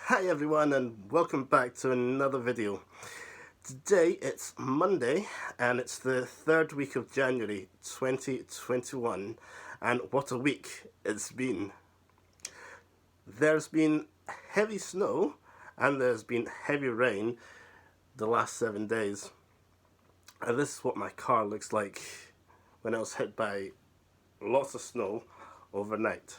Hi everyone and welcome back to another video. Today it's Monday and it's the third week of January 2021, and what a week it's been. There's been heavy snow and there's been heavy rain the last 7 days, and this is what my car looks like when I was hit by lots of snow overnight.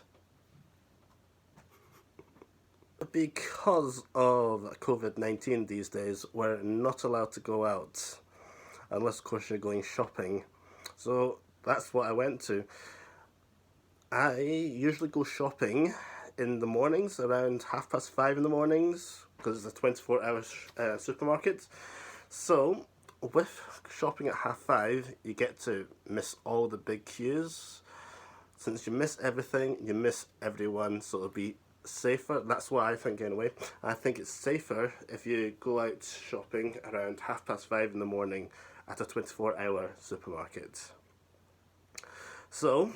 Because of COVID-19 these days, we're not allowed to go out unless of course you're going shopping. So that's what I went to. I usually go shopping in the mornings around 5:30 in the mornings because it's a 24-hour supermarket. So with shopping at 5:30 you get to miss all the big queues. Since you miss everything, you miss everyone, so it'll be safer. That's what I think anyway. I think it's safer if you go out shopping around 5:30 in the morning at a 24-hour supermarket. So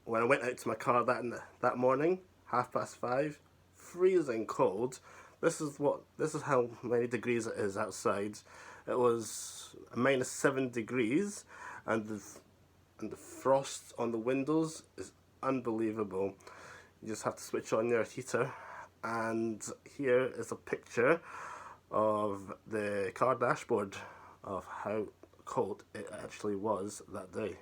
when I went out to my car that morning, 5:30, freezing cold. This is how many degrees it is outside. It was -7 degrees, and the frost on the windows is unbelievable. You just have to switch on your heater, and here is a picture of the car dashboard of how cold it actually was that day.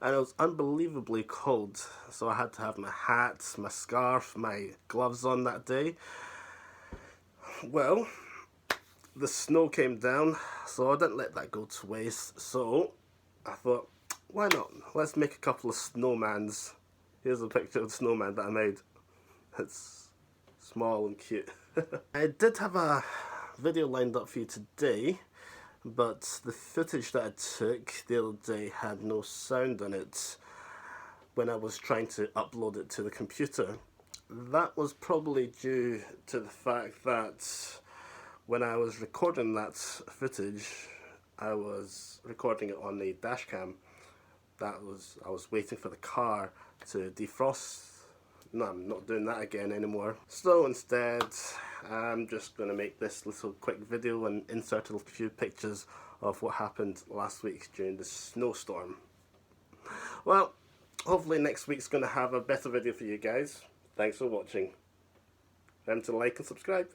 And it was unbelievably cold, so I had to have my hat, my scarf, my gloves on that day. Well, the snow came down, so I didn't let that go to waste, so I thought, why not? Let's make a couple of snowmans. Here's a picture of the snowman that I made. It's small and cute. I did have a video lined up for you today, but the footage that I took the other day had no sound on it when I was trying to upload it to the computer. That was probably due to the fact that when I was recording that footage, I was recording it on the dash cam. I was waiting for the car to defrost. No, I'm not doing that again anymore. So instead, I'm just going to make this little quick video and insert a few pictures of what happened last week during the snowstorm. Well, hopefully next week's going to have a better video for you guys. Thanks for watching. Remember to like and subscribe.